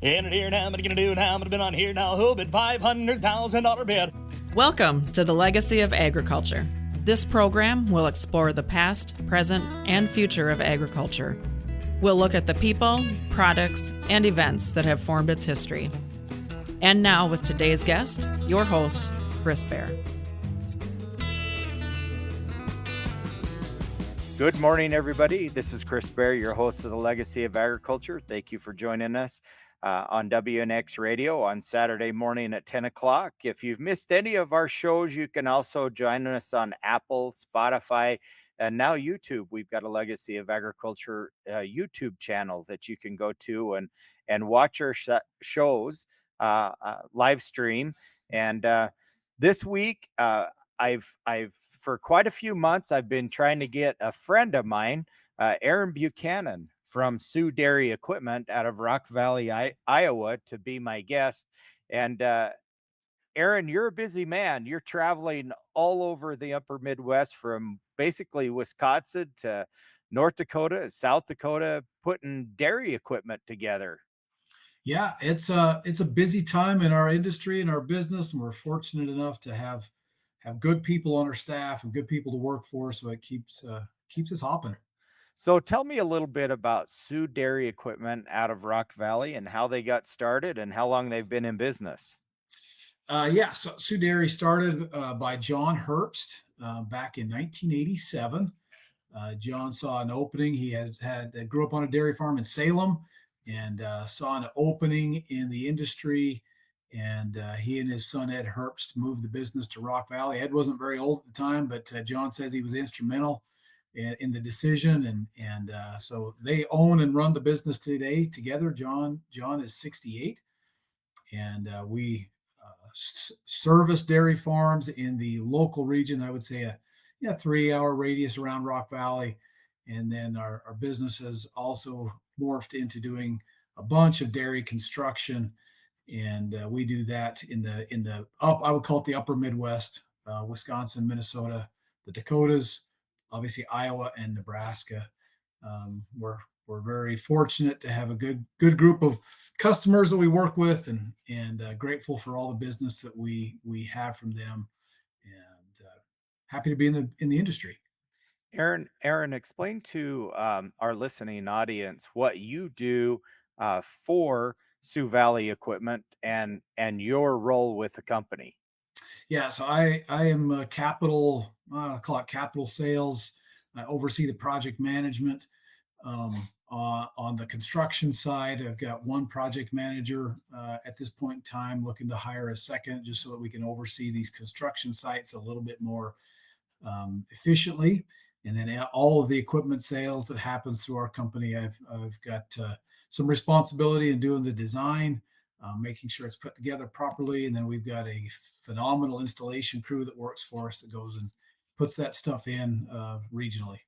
In it here now, I'm gonna do now, I'm gonna been on here now, who bid $500,000 bid. Welcome to the Legacy of Agriculture. This program will explore the past, present, and future of agriculture. We'll look at the people, products, and events that have formed its history. And now, with today's guest, your host, Chris Bear. Good morning, everybody. This is Chris Bear, your host of the Legacy of Agriculture. Thank you for joining us on WNX Radio on Saturday morning at 10 o'clock. If you've missed any of our shows, you can also join us on Apple, Spotify, and now YouTube. We've got a Legacy of Agriculture YouTube channel that you can go to and watch our shows live stream. And this week, I've for quite a few months, I've been trying to get a friend of mine, Aaron Buchanan from Sioux Dairy Equipment out of Rock Valley, Iowa, to be my guest. And Aaron, you're a busy man. You're traveling all over the upper Midwest from basically Wisconsin to North Dakota, South Dakota, putting dairy equipment together. Yeah, it's a busy time in our industry and our business, and we're fortunate enough to have good people on our staff and good people to work for, so it keeps us hopping. So tell me a little bit about Sioux Dairy Equipment out of Rock Valley and how they got started and how long they've been in business. Yeah, so Sioux Dairy started by John Herbst back in 1987. John saw an opening. He grew up on a dairy farm in Salem and saw an opening in the industry. And he and his son Ed Herbst moved the business to Rock Valley. Ed wasn't very old at the time, but John says he was instrumental in the decision. And so they own and run the business today together. John is 68, and we service dairy farms in the local region. I would say a 3-hour radius around Rock Valley. And then our business has also morphed into doing a bunch of dairy construction. And we do that in the I would call it the upper Midwest, Wisconsin, Minnesota, the Dakotas, obviously Iowa and Nebraska. We're very fortunate to have a good group of customers that we work with, and grateful for all the business that we have from them, and happy to be in the industry. Aaron, explain to our listening audience what you do for Sioux Valley Equipment and your role with the company. Yeah, so I am capital. I call it capital sales. I oversee the project management. On the construction side, I've got one project manager at this point in time, looking to hire a second, just so that we can oversee these construction sites a little bit more efficiently. And then all of the equipment sales that happens through our company, I've got some responsibility in doing the design, making sure it's put together properly. And then we've got a phenomenal installation crew that works for us, that goes and puts that stuff in regionally.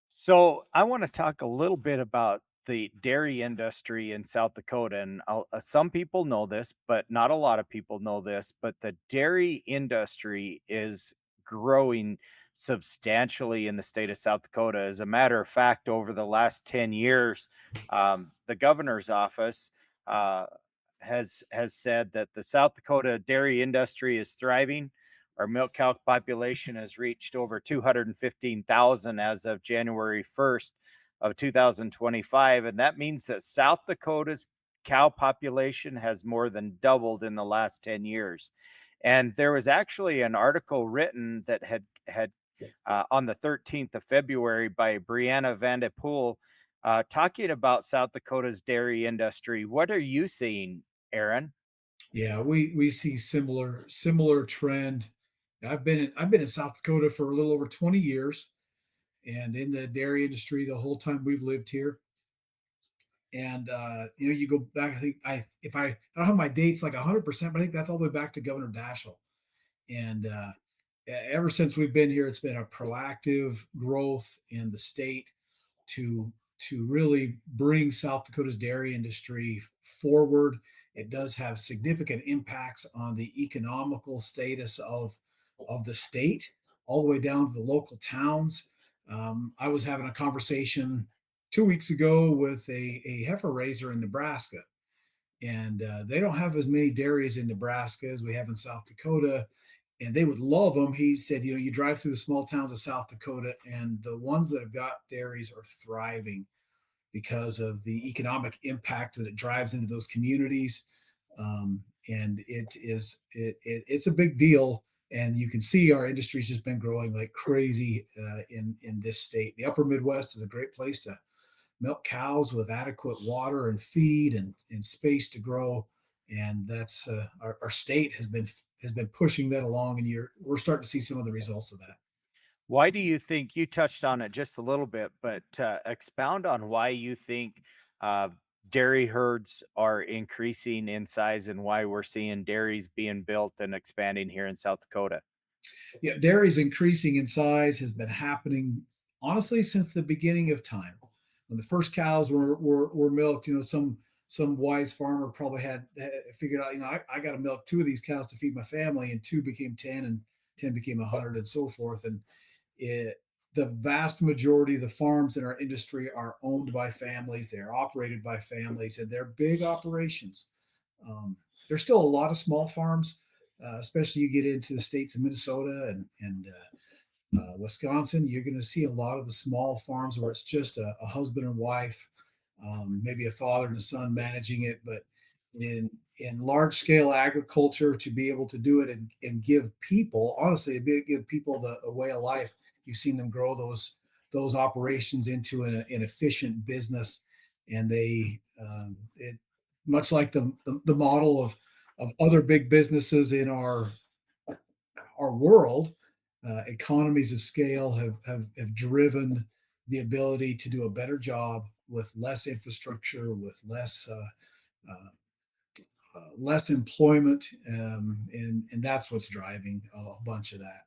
So I want to talk a little bit about the dairy industry in South Dakota. And some people know this, but not a lot of people know this. But the dairy industry is growing substantially in the state of South Dakota. As a matter of fact, over the last 10 years, the governor's office has said that the South Dakota dairy industry is thriving. Our milk cow population has reached over 215,000 as of January 1st of 2025. And that means that South Dakota's cow population has more than doubled in the last 10 years. And there was actually an article written that had on the 13th of February by Brianna Van de Poel talking about South Dakota's dairy industry. What are you seeing, Aaron? Yeah, we see similar trend. I've been in South Dakota for a little over 20 years, and in the dairy industry the whole time we've lived here. And you go back. I think I don't have my dates like 100%, but I think that's all the way back to Governor Daschle. And ever since we've been here, it's been a proactive growth in the state to really bring South Dakota's dairy industry forward. It does have significant impacts on the economical status of the state, all the way down to the local towns. I was having a conversation 2 weeks ago with a heifer raiser in Nebraska, and they don't have as many dairies in Nebraska as we have in South Dakota, and they would love them. He said, you drive through the small towns of South Dakota, and the ones that have got dairies are thriving because of the economic impact that it drives into those communities. And it's a big deal. And you can see our industry's just been growing like crazy in this state. The Upper Midwest is a great place to milk cows with adequate water and feed and space to grow. And that's our state has been pushing that along, and we're starting to see some of the results of that. Why do you think you touched on it just a little bit, but expound on why you think uh, dairy herds are increasing in size and why we're seeing dairies being built and expanding here in South Dakota? Yeah, dairy's increasing in size has been happening honestly since the beginning of time. When the first cows were milked, some wise farmer probably had figured out, I got to milk two of these cows to feed my family, and two became 10, and 10 became 100, and so forth. And it, the vast majority of the farms in our industry are owned by families. They're operated by families, and they're big operations. Um, there's still a lot of small farms, especially you get into the states of Minnesota and Wisconsin. You're going to see a lot of the small farms where it's just a husband and wife, maybe a father and a son managing it. But in large scale agriculture, to be able to do it and give people, honestly, give people a way of life. You've seen them grow those operations into an efficient business, and it much like the model of other big businesses in our world. Economies of scale have driven the ability to do a better job with less infrastructure, with less employment, and that's what's driving a bunch of that.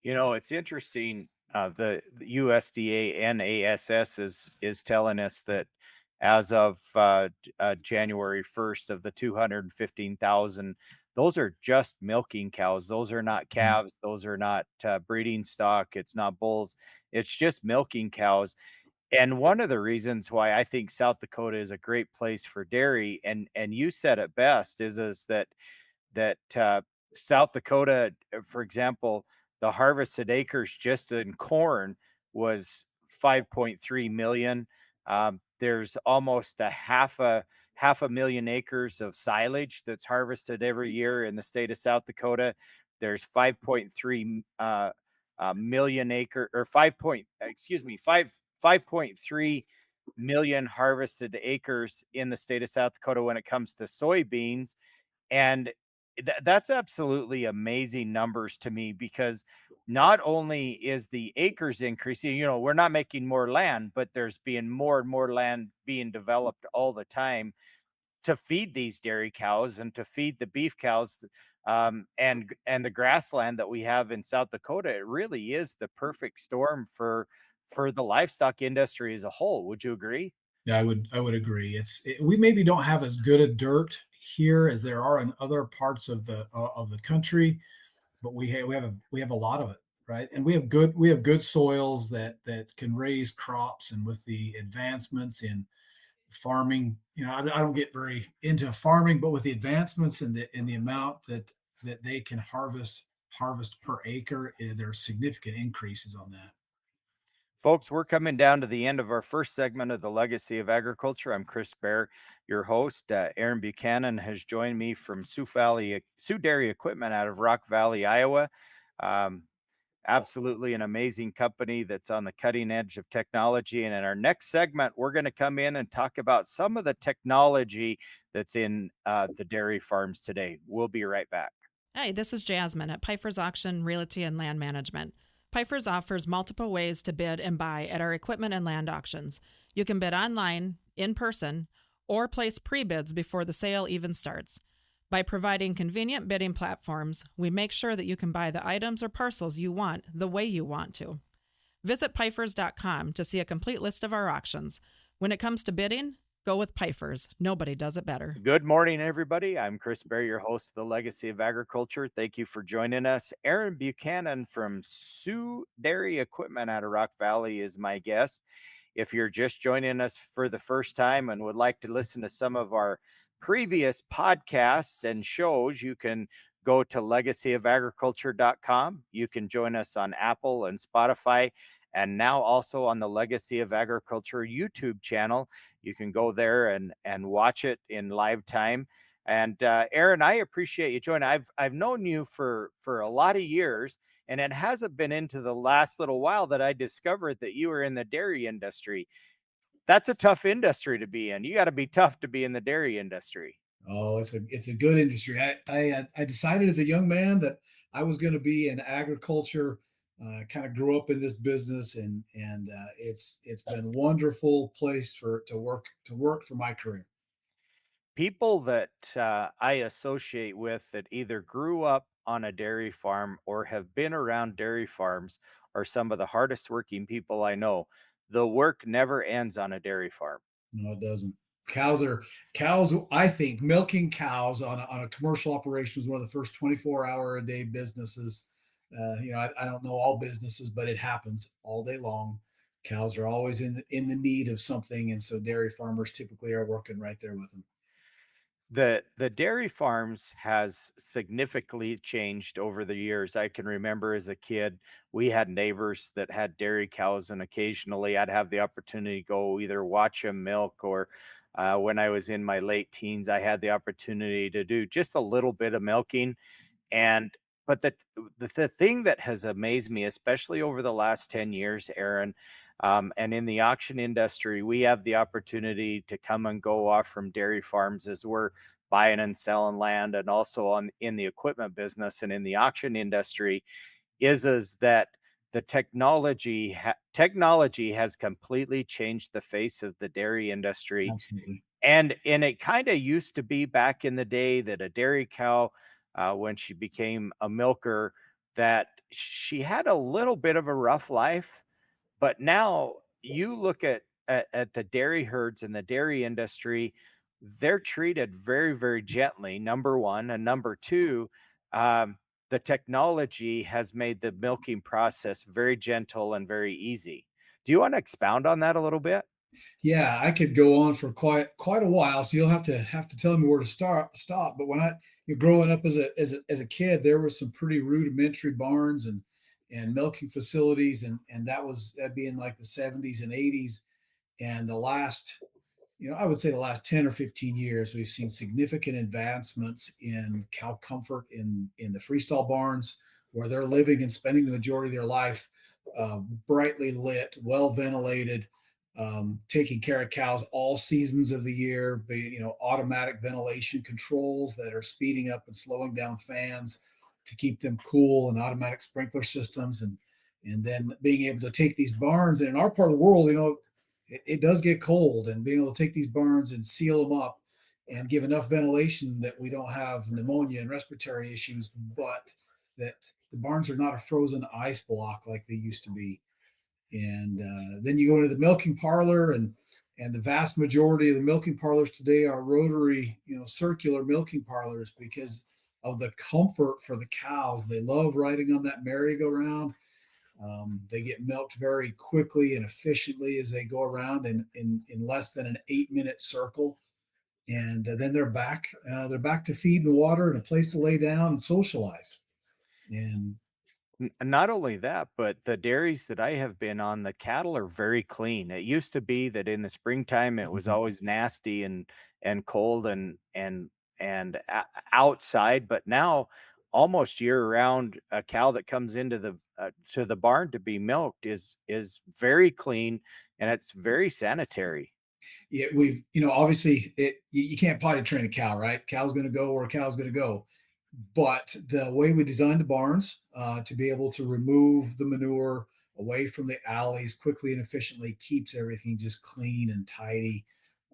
It's interesting. The USDA NASS is telling us that as of January 1st, of the 215,000, those are just milking cows. Those are not calves. Those are not breeding stock. It's not bulls. It's just milking cows. And one of the reasons why I think South Dakota is a great place for dairy, and you said it best, is that South Dakota, for example, the harvested acres just in corn was 5.3 million. There's almost a half a million acres of silage that's harvested every year in the state of South Dakota. There's 5.3 million acre or 5 point, excuse me, 5.3 million harvested acres in the state of South Dakota when it comes to soybeans. And that's absolutely amazing numbers to me, because not only is the acres increasing, we're not making more land, but there's being more and more land being developed all the time to feed these dairy cows and to feed the beef cows, and the grassland that we have in South Dakota. It really is the perfect storm for the livestock industry as a whole. Would you agree? Yeah, I would agree. We maybe don't have as good a dirt here as there are in other parts of the country, but we have a lot of it, right? And we have good soils that can raise crops, and with the advancements in farming, I don't get very into farming, but with the advancements in the amount that they can harvest per acre, there are significant increases on that. Folks, we're coming down to the end of our first segment of the Legacy of Agriculture. I'm Chris Bear, your host. Aaron Buchanan has joined me from Sioux Dairy Equipment out of Rock Valley, Iowa. Um, Absolutely an amazing company that's on the cutting edge of technology. And in our next segment, we're going to come in and talk about some of the technology that's in the dairy farms today. We'll be right back. Hi, this is Jasmine at Pfeiffer's Auction Realty and Land Management. Pfeiffer's offers multiple ways to bid and buy at our equipment and land auctions. You can bid online, in person, or place pre-bids before the sale even starts. By providing convenient bidding platforms, we make sure that you can buy the items or parcels you want the way you want to. Visit Pfeifers.com to see a complete list of our auctions. When it comes to bidding, go with Pfeifers. Nobody does it better. Good morning, everybody. I'm Chris Bear, your host of the Legacy of Agriculture. Thank you for joining us. Aaron Buchanan from Sioux Dairy Equipment out of Rock Valley is my guest. If you're just joining us for the first time and would like to listen to some of our previous podcasts and shows, you can go to legacyofagriculture.com. You can join us on Apple and Spotify, and now also on the Legacy of Agriculture YouTube channel. You can go there and watch it in live time. And Aaron, I appreciate you joining. I've known you for a lot of years, and it hasn't been into the last little while that I discovered that you were in the dairy industry. That's a tough industry to be in. You got to be tough to be in the dairy industry. Oh, it's a good industry. I decided as a young man that I was going to be in agriculture. Kind of grew up in this business, and it's been a wonderful place to work for my career. People that I associate with that either grew up on a dairy farm or have been around dairy farms are some of the hardest working people I know. The work never ends on a dairy farm. No, it doesn't. Cows. I think milking cows on a commercial operation was one of the first 24-hour a day businesses. I don't know all businesses, but it happens all day long. Cows are always in the need of something, and so dairy farmers typically are working right there with them. The dairy farms has significantly changed over the years. I can remember as a kid, we had neighbors that had dairy cows, and occasionally I'd have the opportunity to go either watch them milk or when I was in my late teens, I had the opportunity to do just a little bit of milking. And but the thing that has amazed me, especially over the last 10 years, Aaron, and in the auction industry, we have the opportunity to come and go off from dairy farms as we're buying and selling land, and also on in the equipment business and in the auction industry, is that the technology has completely changed the face of the dairy industry. Absolutely. And it kind of used to be back in the day that a dairy cow, when she became a milker, that she had a little bit of a rough life. But now you look at the dairy herds and the dairy industry, they're treated very, very gently, number one. And number two, the technology has made the milking process very gentle and very easy. Do you want to expound on that a little bit? Yeah, I could go on for quite a while, so you'll have to tell me where to stop. But when you're growing up as a kid, there were some pretty rudimentary barns and milking facilities, and that'd be in like the 70s and 80s. And I would say the last 10 or 15 years, we've seen significant advancements in cow comfort in the freestall barns where they're living and spending the majority of their life brightly lit, well ventilated, taking care of cows all seasons of the year. Automatic ventilation controls that are speeding up and slowing down fans to keep them cool, and automatic sprinkler systems, and then being able to take these barns. And in our part of the world, it does get cold, and being able to take these barns and seal them up and give enough ventilation that we don't have pneumonia and respiratory issues, but that the barns are not a frozen ice block like they used to be. And then you go into the milking parlor, and the vast majority of the milking parlors today are rotary, circular milking parlors because of the comfort for the cows. They love riding on that merry-go-round. They get milked very quickly and efficiently as they go around in less than an 8-minute circle. And then they're back. They're back to feed and water and a place to lay down and socialize. And Not only that, but the dairies that I have been on, the cattle are very clean. It used to be that in the springtime it was always nasty and cold and outside, but now almost year round, a cow that comes into the to the barn to be milked is very clean, and it's very sanitary. yeah, obviously you can't potty train a cow, right? Cow's going to go where a cow's going to go. But the way we designed the barns to be able to remove the manure away from the alleys quickly and efficiently keeps everything just clean and tidy.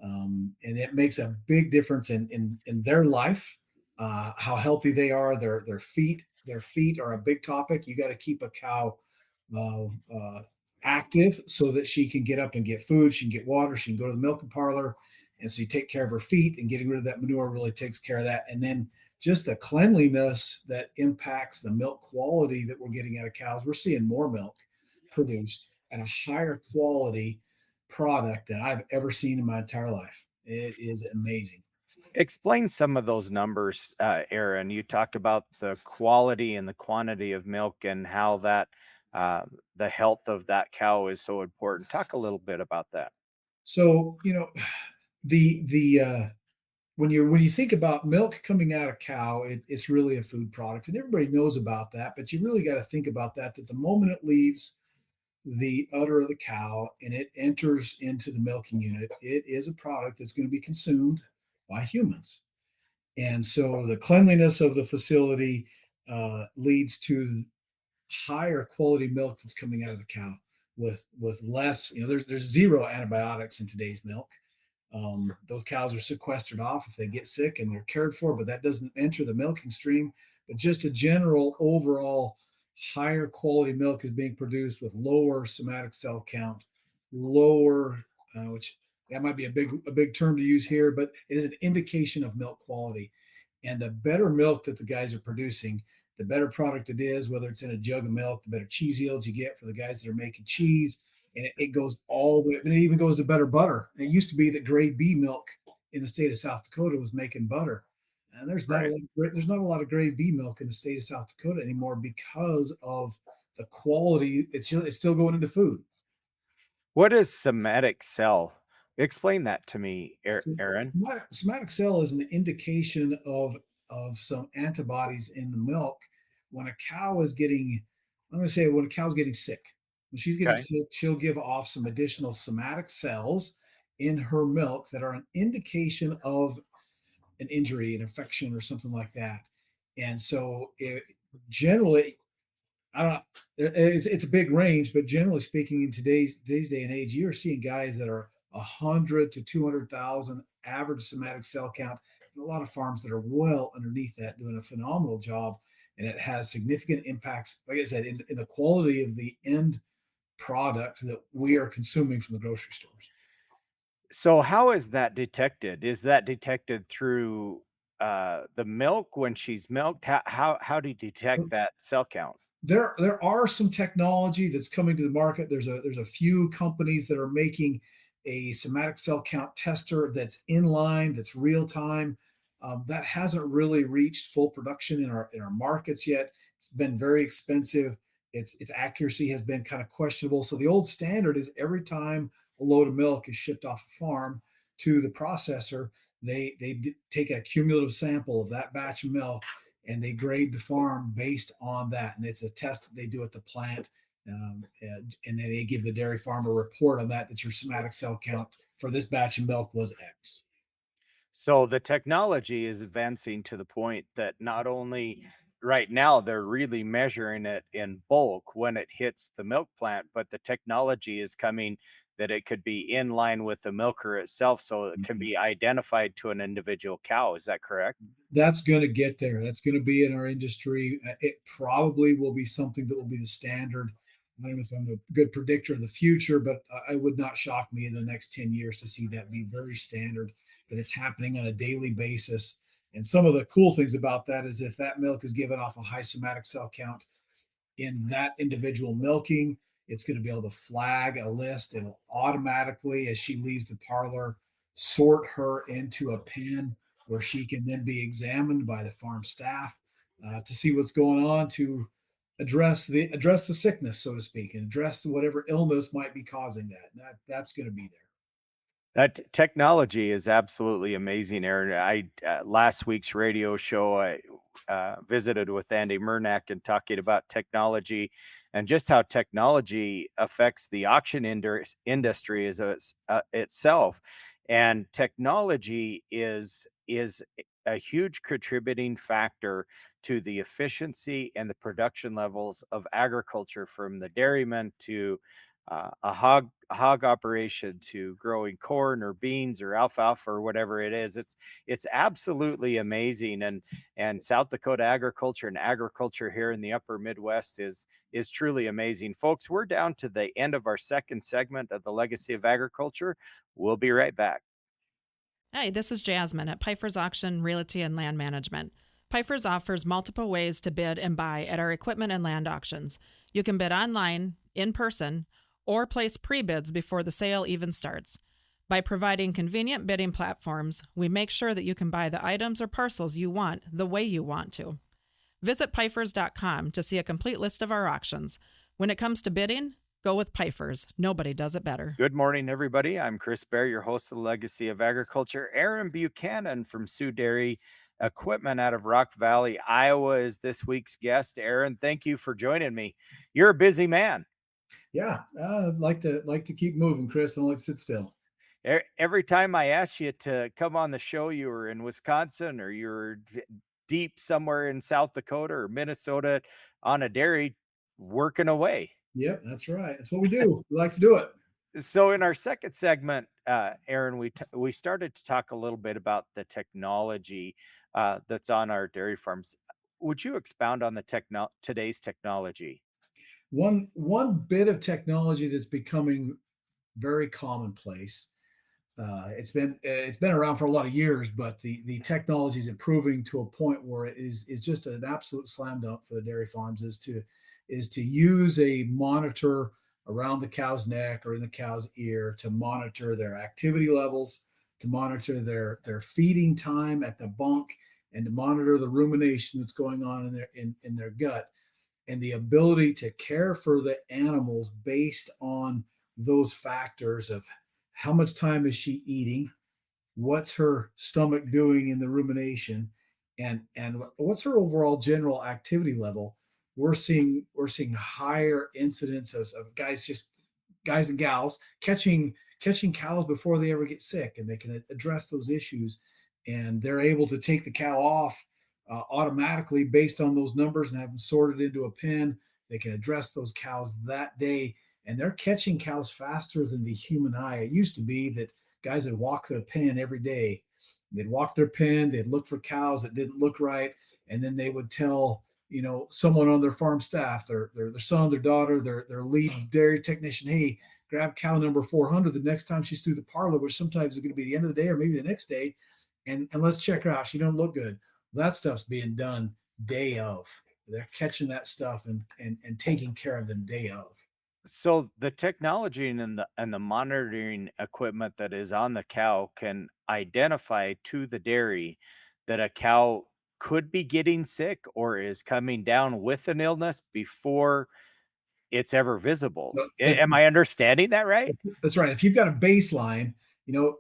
And it makes a big difference in their life, how healthy they are. Their feet are a big topic. You got to keep a cow uh, uh, active so that she can get up and get food. She can get water. She can go to the milking parlor. And so you take care of her feet, and getting rid of that manure really takes care of that. And then just the cleanliness that impacts the milk quality that we're getting out of cows. We're seeing more milk produced at a higher quality product that I've ever seen in my entire life. It is amazing. Explain some of those numbers, Aaron. You talked about the quality and the quantity of milk and how that uh, the health of that cow is so important. Talk a little bit about that. So, the when you think about milk coming out of cow, it's really a food product, and everybody knows about that. But you really got to think about that the moment it leaves the udder of the cow and it enters into the milking unit, it is a product that's going to be consumed by humans. And so the cleanliness of the facility leads to higher quality milk that's coming out of the cow with less. There's zero antibiotics in today's milk. Those cows are sequestered off if they get sick and they're cared for, but that doesn't enter the milking stream. But just a general overall higher quality milk is being produced with lower somatic cell count, lower, which that might be a big term to use here, but it is an indication of milk quality. And the better milk that the guys are producing, the better product it is, whether it's in a jug of milk, the better cheese yields you get for the guys that are making cheese. And it goes all the way, and it even goes to better butter. And it used to be that grade B milk in the state of South Dakota was making butter. And Right. there's not a lot of grade B milk in the state of South Dakota anymore because of the quality. It's still going into food. What is somatic cell? Explain that to me, So Aaron. somatic cell is an indication of some antibodies in the milk when a cow is getting. I'm going to say when a cow's getting sick. When she's getting Okay. sick, she'll give off some additional somatic cells in her milk that are an indication of an injury, an infection, or something like that. And so, generally, I don't know. It's a big range, but generally speaking, in today's day and age, you're seeing guys that are 100 to 200,000 average somatic cell count. And a lot of farms that are well underneath that, doing a phenomenal job, and it has significant impacts. Like I said, in the quality of the end product that we are consuming from the grocery stores. So how is that detected? Is that detected through the milk when she's milked? How do you detect So that cell count? there are some technology that's coming to the market. There's a few companies that are making a somatic cell count tester that's inline, that's real time. That hasn't really reached full production in our markets yet. It's been very expensive. Its accuracy has been kind of questionable. So the old standard is every time a load of milk is shipped off a farm to the processor, they take a cumulative sample of that batch of milk and they grade the farm based on that. And it's a test that they do at the plant. And then they give the dairy farm a report on that your somatic cell count for this batch of milk was X. So the technology is advancing to the point that not only right now they're really measuring it in bulk when it hits the milk plant, but the technology is coming that it could be in line with the milker itself so it can be identified to an individual cow. Is that correct? That's going to get there. That's going to be in our industry. It probably will be something that will be the standard. I don't know if I'm a good predictor of the future, but I would not shock me in the next 10 years to see that be very standard, that it's happening on a daily basis. And some of the cool things about that is if that milk is given off a high somatic cell count, in that individual milking. It's going to be able to flag a list. It'll automatically, as she leaves the parlor, sort her into a pen where she can then be examined by the farm staff to see what's going on, to address the sickness, so to speak, and address whatever illness might be causing that. That's going to be there. That technology is absolutely amazing, Aaron. Last week's radio show, I visited with Andy Murnack and talking about technology and just how technology affects the auction industry as itself. And technology is a huge contributing factor to the efficiency and the production levels of agriculture, from the dairyman to a hog operation to growing corn or beans or alfalfa or whatever it is. It's absolutely amazing. And South Dakota agriculture and agriculture here in the upper Midwest is truly amazing. Folks, we're down to the end of our second segment of the Legacy of Agriculture. We'll be right back. Hi, this is Jasmine at Pfeiffer's Auction Realty and Land Management. Pfeiffer's offers multiple ways to bid and buy at our equipment and land auctions. You can bid online, in person, or place pre-bids before the sale even starts. By providing convenient bidding platforms, we make sure that you can buy the items or parcels you want the way you want to. Visit Pifers.com to see a complete list of our auctions. When it comes to bidding, go with Pifers. Nobody does it better. Good morning, everybody. I'm Chris Bear, your host of the Legacy of Agriculture. Aaron Buchanan from Sioux Dairy Equipment out of Rock Valley, Iowa is this week's guest. Aaron, thank you for joining me. You're a busy man. Yeah, I'd like to keep moving, Chris. I don't like to sit still. Every time I asked you to come on the show, you were in Wisconsin or you were deep somewhere in South Dakota or Minnesota on a dairy working away. Yep, that's right. That's what we do. We like to do it. So in our second segment, Aaron, we started to talk a little bit about the technology that's on our dairy farms. Would you expound on the today's technology? One bit of technology that's becoming very commonplace. It's been around for a lot of years, but the technology is improving to a point where it is just an absolute slam dunk for the dairy farms is to use a monitor around the cow's neck or in the cow's ear to monitor their activity levels, to monitor their feeding time at the bunk, and to monitor the rumination that's going on in their gut, and the ability to care for the animals based on those factors of how much time is she eating, what's her stomach doing in the rumination, and what's her overall general activity level. We're seeing higher incidence of guys and gals catching cows before they ever get sick, and they can address those issues, and they're able to take the cow off automatically based on those numbers and have them sorted into a pen. They can address those cows that day, and they're catching cows faster than the human eye. It used to be that guys would walk their pen every day. They'd walk their pen, they'd look for cows that didn't look right, and then they would tell someone on their farm staff, their son, their daughter, their lead dairy technician, hey, grab cow number 400 the next time she's through the parlor, which sometimes is going to be the end of the day or maybe the next day, and let's check her out. She don't look good. That stuff's being done day of. They're catching that stuff and taking care of them day of. So the technology and the monitoring equipment that is on the cow can identify to the dairy that a cow could be getting sick or is coming down with an illness before it's ever visible. So if, Am I understanding that right? That's right. If you've got a baseline,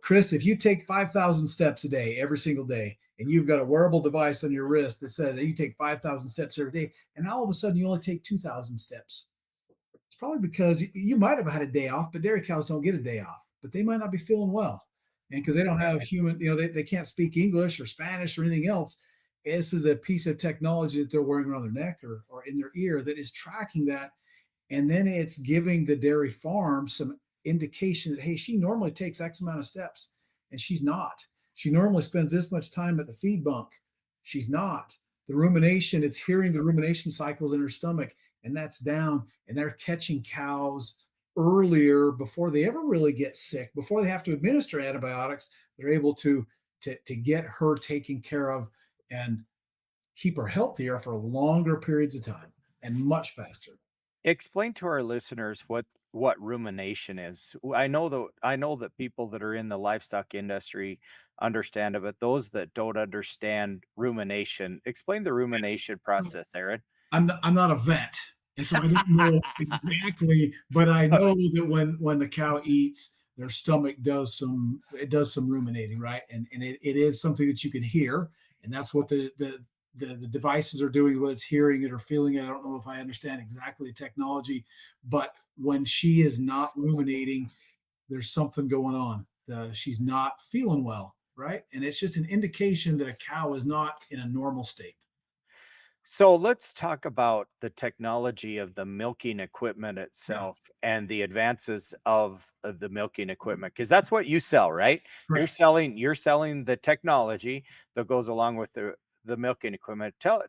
Chris, if you take 5,000 steps a day, every single day, and you've got a wearable device on your wrist that says that you take 5,000 steps every day, and all of a sudden you only take 2,000 steps, it's probably because you might have had a day off, but dairy cows don't get a day off, but they might not be feeling well. And because they don't have human, they can't speak English or Spanish or anything else. This is a piece of technology that they're wearing around their neck or in their ear that is tracking that. And then it's giving the dairy farm some indication that, hey, she normally takes X amount of steps and she's not. She normally spends this much time at the feed bunk. She's not. The rumination, it's hearing the rumination cycles in her stomach, and that's down. And they're catching cows earlier before they ever really get sick, before they have to administer antibiotics. They're able to get her taken care of and keep her healthier for longer periods of time and much faster. Explain to our listeners what rumination is. I know that people that are in the livestock industry understand it, but those that don't understand rumination, explain the rumination process, Aaron. I'm not a vet, and so I don't know exactly, but I know that when the cow eats, their stomach does some ruminating, right? And it is something that you can hear, and that's what the devices are doing, whether it's hearing it or feeling it. I don't know if I understand exactly the technology, but when she is not ruminating, there's something going on. She's not feeling well, right? And it's just an indication that a cow is not in a normal state. So let's talk about the technology of the milking equipment itself and the advances of the milking equipment, because that's what you sell, right? You're Correct. selling the technology that goes along with the milking equipment. Tell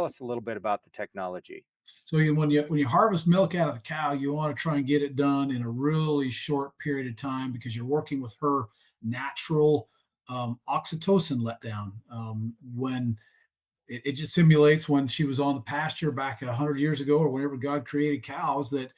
us a little bit about the technology. So when you harvest milk out of the cow, you want to try and get it done in a really short period of time because you're working with her natural oxytocin letdown. When it just simulates when she was on the pasture back 100 years ago or whenever God created cows, that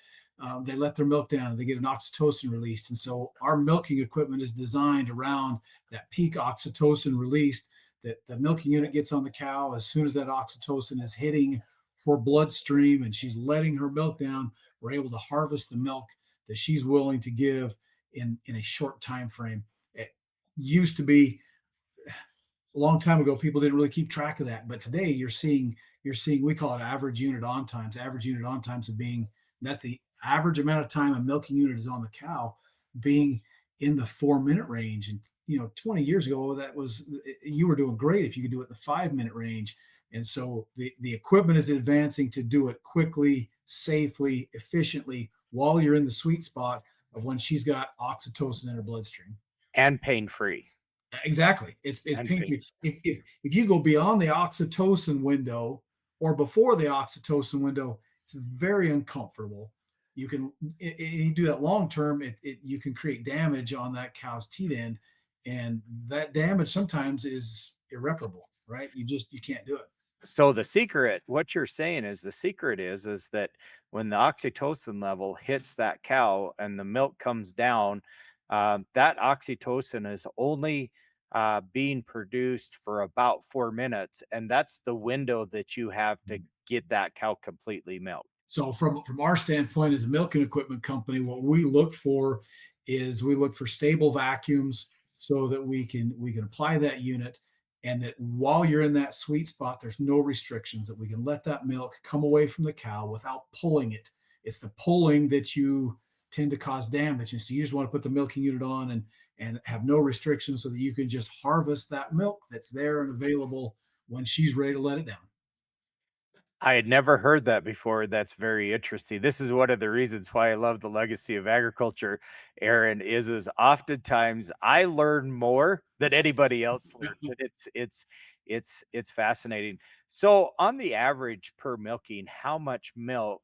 they let their milk down and they get an oxytocin released. And so our milking equipment is designed around that peak oxytocin released, that the milking unit gets on the cow as soon as that oxytocin is hitting her bloodstream and she's letting her milk down. We're able to harvest the milk that she's willing to give in a short time frame. It used to be a long time ago, people didn't really keep track of that, but today you're seeing we call it average unit on times. Average unit on times of being that's the average amount of time a milking unit is on the cow, being in the 4 minute range. And 20 years ago, that was you were doing great if you could do it in the 5 minute range. And so the equipment is advancing to do it quickly, safely, efficiently while you're in the sweet spot of when she's got oxytocin in her bloodstream. And pain free. Exactly. It's And painful. If you go beyond the oxytocin window or before the oxytocin window, it's very uncomfortable. You do that long term, you can create damage on that cow's teat end, and that damage sometimes is irreparable, right? You can't do it. So the secret, what you're saying is the secret is that when the oxytocin level hits that cow and the milk comes down, that oxytocin is only being produced for about 4 minutes, and that's the window that you have to get that cow completely milked. So from our standpoint as a milking equipment company, what we look for is we look for stable vacuums so that we can apply that unit, and that while you're in that sweet spot, there's no restrictions, that we can let that milk come away from the cow without pulling it. It's the pulling that you tend to cause damage. And so you just want to put the milking unit on and have no restrictions so that you can just harvest that milk that's there and available when she's ready to let it down. I had never heard that before. That's very interesting. This is one of the reasons why I love the legacy of agriculture, Aaron, is oftentimes I learn more than anybody else learns. And it's fascinating. So on the average per milking, how much milk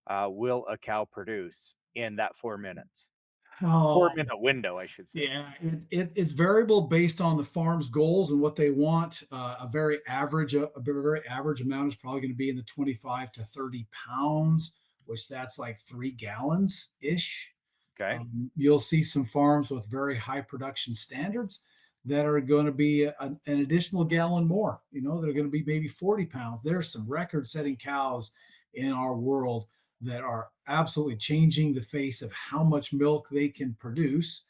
will a cow produce in that 4 minutes? Oh, 4 minute window, I should say. yeah, it's variable based on the farm's goals and what they want. A very average amount is probably going to be in the 25 to 30 pounds, which that's like 3 gallons ish. Okay. You'll see some farms with very high production standards that are going to be an additional gallon more. They're going to be maybe 40 pounds. There's some record-setting cows in our world that are absolutely changing the face of how much milk they can produce.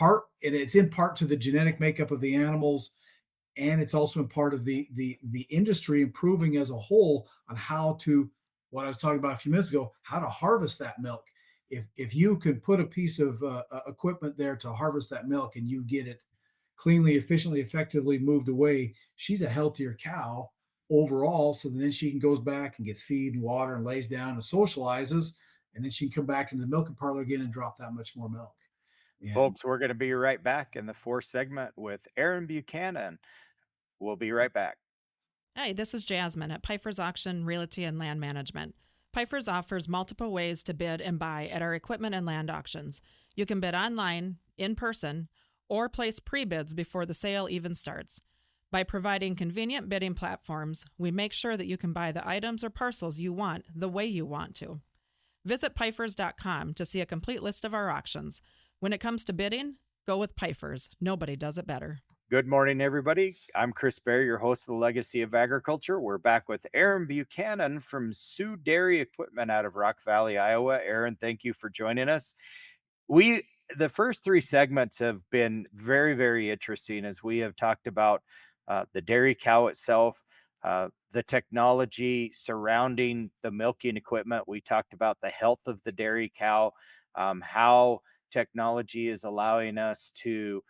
And it's in part to the genetic makeup of the animals, and it's also in part of the industry improving as a whole on how to, what I was talking about a few minutes ago, how to harvest that milk. If you can put a piece of equipment there to harvest that milk and you get it cleanly, efficiently, effectively moved away, she's a healthier cow overall. So then she goes back and gets feed and water and lays down and socializes, and then she can come back into the milking parlor again and drop that much more milk. And Folks, we're going to be right back in the fourth segment with Aaron Buchanan. We'll be right back. Hi, this is Jasmine at Pfeiffer's Auction Realty and Land Management. Pfeiffer's offers multiple ways to bid and buy at our equipment and land auctions. You can bid online, in person, or place pre-bids before the sale even starts. By providing convenient bidding platforms, we make sure that you can buy the items or parcels you want the way you want to. Visit Pfeiffer's.com to see a complete list of our auctions. When it comes to bidding, go with Pfeiffer's. Nobody does it better. Good morning, everybody. I'm Chris Berry, your host of the Legacy of Agriculture. We're back with Aaron Buchanan from Sioux Dairy Equipment out of Rock Valley, Iowa. Aaron, thank you for joining us. The first three segments have been very, very interesting as we have talked about the dairy cow itself, the technology surrounding the milking equipment. We talked about the health of the dairy cow, how technology is allowing us to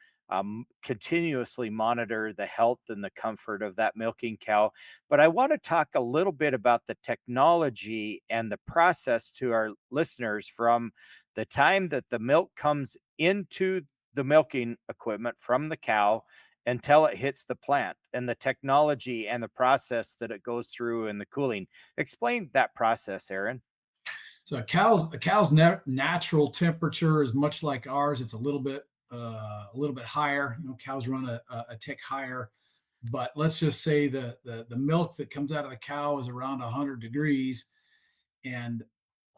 continuously monitor the health and the comfort of that milking cow. But I want to talk a little bit about the technology and the process to our listeners from the time that the milk comes into the milking equipment from the cow until it hits the plant, and the technology and the process that it goes through and the cooling. Explain that process, Aaron. so a cow's natural temperature is much like ours. It's a little bit higher. Cows run a tick higher, but let's just say the milk that comes out of the cow is around 100 degrees, and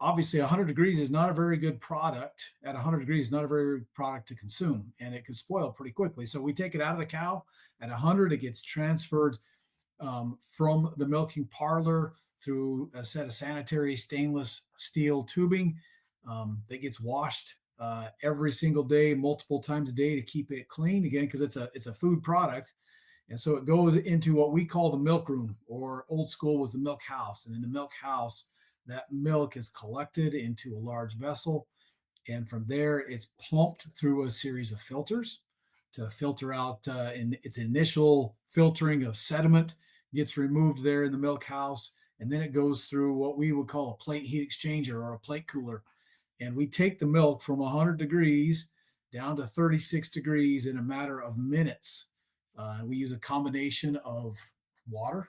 obviously 100 degrees is not a very good product. At 100 degrees is not a very good product to consume, and it can spoil pretty quickly. So we take it out of the cow at 100. It gets transferred from the milking parlor through a set of sanitary stainless steel tubing that gets washed every single day, multiple times a day to keep it clean. Again, because it's a food product, and so it goes into what we call the milk room, or old school was the milk house. And in the milk house, that milk is collected into a large vessel, and from there it's pumped through a series of filters to filter out in its initial filtering of sediment gets removed there in the milk house, and then it goes through what we would call a plate heat exchanger or a plate cooler, and we take the milk from 100 degrees down to 36 degrees in a matter of minutes. We use a combination of water,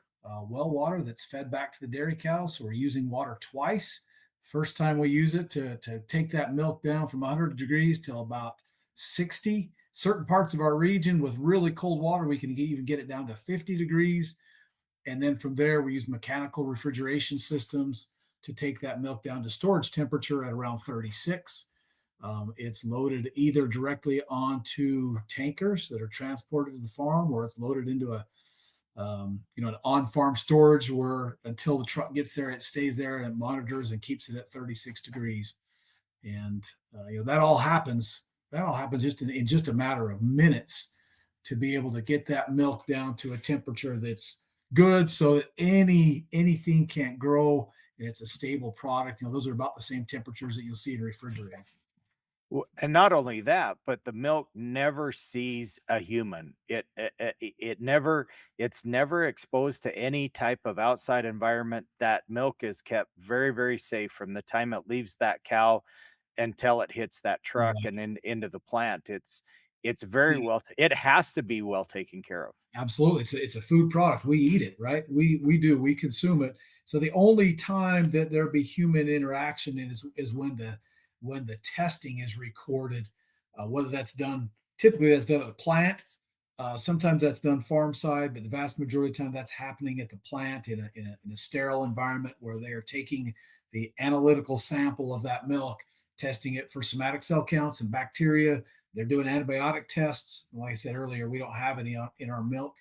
well water that's fed back to the dairy cow. So we're using water twice. First time we use it to take that milk down from 100 degrees till about 60. Certain parts of our region with really cold water, we can even get it down to 50 degrees. And then from there, we use mechanical refrigeration systems to take that milk down to storage temperature at around 36. It's loaded either directly onto tankers that are transported to the farm, or it's loaded into an on-farm storage where until the truck gets there, it stays there and it monitors and keeps it at 36 degrees. And that all happens. That all happens just in just a matter of minutes to be able to get that milk down to a temperature that's good, so that anything can't grow, and it's a stable product. Those are about the same temperatures that you'll see in refrigerating. And not only that, but the milk never sees a human. It never, it's never exposed to any type of outside environment. That milk is kept very, very safe from the time it leaves that cow until it hits that truck Right. and into the plant. It's very Yeah, well it has to be well taken care of. absolutely. It's a food product. We eat it, right? We consume it. So the only time that there be human interaction is when the testing is recorded, whether that's done, typically that's done at the plant. Sometimes that's done farm side, but the vast majority of the time that's happening at the plant in a sterile environment where they are taking the analytical sample of that milk, testing it for somatic cell counts and bacteria. They're doing antibiotic tests. Like I said earlier, we don't have any in our milk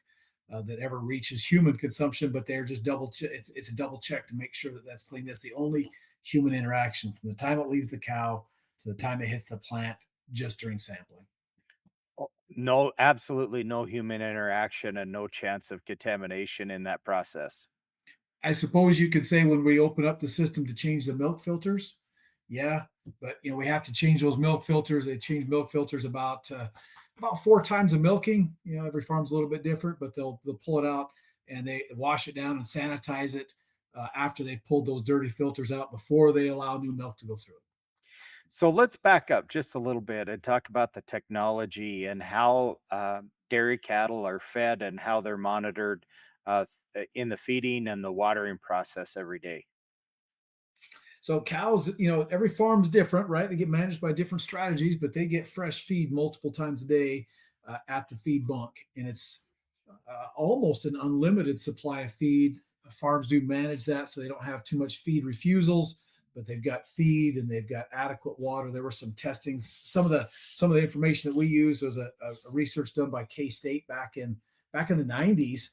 that ever reaches human consumption, but they're just it's a double check to make sure that that's clean. That's the only human interaction from the time it leaves the cow to the time it hits the plant, just during sampling. Oh, no, absolutely no human interaction and no chance of contamination in that process. I suppose you could say when we open up the system to change the milk filters, yeah, but we have to change those milk filters. They change milk filters about four times a milking. Every farm's a little bit different, but they'll pull it out and they wash it down and sanitize it after they pulled those dirty filters out before they allow new milk to go through it. So let's back up just a little bit and talk about the technology and how dairy cattle are fed and how they're monitored in the feeding and the watering process every day. So cows, every farm's different, right? They get managed by different strategies, but they get fresh feed multiple times a day at the feed bunk, and it's almost an unlimited supply of feed. Farms do manage that, so they don't have too much feed refusals, but they've got feed and they've got adequate water. There were some testings. Some of the information that we used was a research done by K State back in the 90s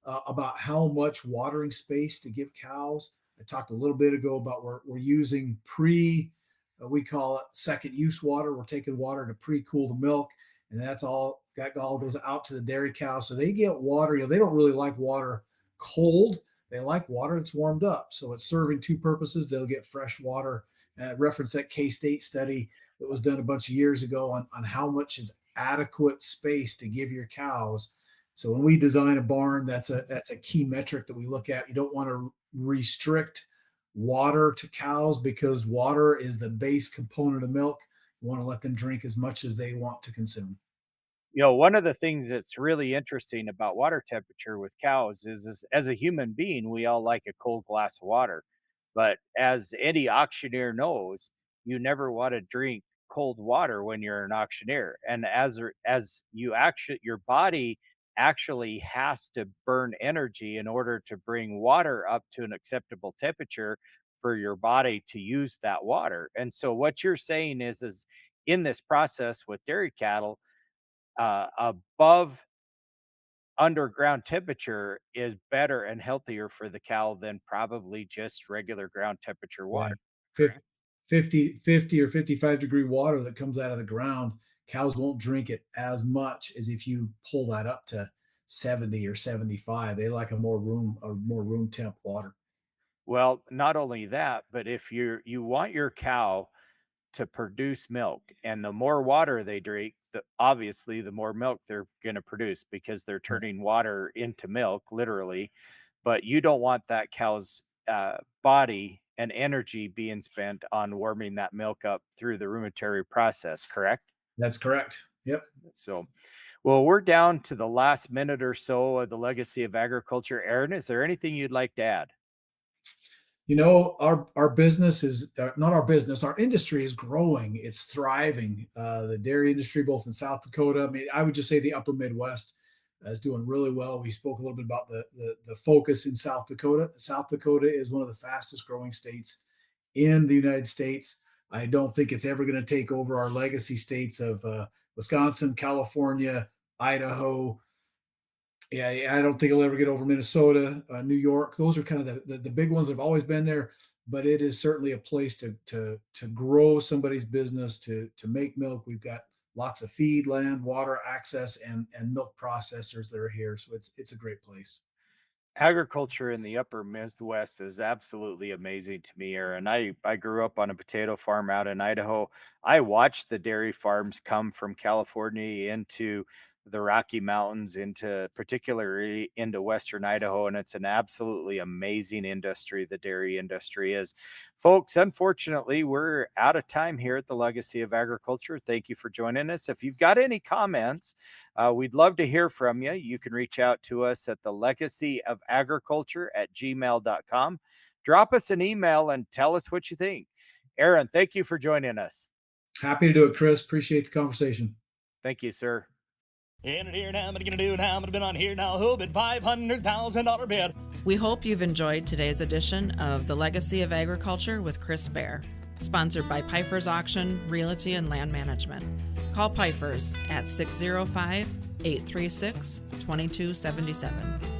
about how much watering space to give cows. I talked a little bit ago about we're using we call it second use water. We're taking water to pre-cool the milk, and that all goes out to the dairy cows. So they get water. They don't really like water cold. They like water that's warmed up. So it's serving two purposes. They'll get fresh water. Reference that K-State study that was done a bunch of years ago on how much is adequate space to give your cows. So when we design a barn, that's a key metric that we look at. You don't want to restrict water to cows because water is the base component of milk. You want to let them drink as much as they want to consume. One of the things that's really interesting about water temperature with cows is as a human being, we all like a cold glass of water. But as any auctioneer knows, you never want to drink cold water when you're an auctioneer. And as you actually, your body actually has to burn energy in order to bring water up to an acceptable temperature for your body to use that water. And so what you're saying is in this process with dairy cattle, above underground temperature is better and healthier for the cow than probably just regular ground temperature Yeah. water. Fif- Correct. 50 or 55-degree water that comes out of the ground, cows won't drink it as much as if you pull that up to 70 or 75. They like a more room temp water. Well, not only that, but if you want your cow to produce milk, and the more water they drink, obviously the more milk they're going to produce because they're Right. turning water into milk, literally. But you don't want that cow's body and energy being spent on warming that milk up through the rumentary process, correct? That's correct. Yep. So, well, we're down to the last minute or so of the legacy of agriculture. Aaron, is there anything you'd like to add? Our business is not our business. Our industry is growing. It's thriving. The dairy industry, both in South Dakota, I mean, I would just say the Upper Midwest is doing really well. We spoke a little bit about the focus in South Dakota. South Dakota is one of the fastest growing states in the United States. I don't think it's ever going to take over our legacy states of Wisconsin, California, Idaho. Yeah, I don't think it'll ever get over Minnesota, New York. Those are kind of the big ones that have always been there. But it is certainly a place to grow somebody's business, to make milk. We've got lots of feed, land, water access, and milk processors that are here. So it's a great place. Agriculture in the upper Midwest is absolutely amazing to me, Aaron. I grew up on a potato farm out in Idaho. I watched the dairy farms come from California into the Rocky Mountains, into particularly into Western Idaho, and it's an absolutely amazing industry. The dairy industry is. Folks, unfortunately, we're out of time here at the Legacy of Agriculture. Thank you for joining us. If you've got any comments, we'd love to hear from you. You can reach out to us at the legacy of agriculture at gmail.com. Drop us an email and tell us what you think. Aaron, thank you for joining us. Happy to do it, Chris. Appreciate the conversation. Thank you, sir. In it here now, I'm gonna do now, I'm gonna been on here now, who bid $500,000 bid. We hope you've enjoyed today's edition of The Legacy of Agriculture with Chris Bear, sponsored by Pfeiffer's Auction, Realty, and Land Management. Call Pfeiffer's at 605-836-2277.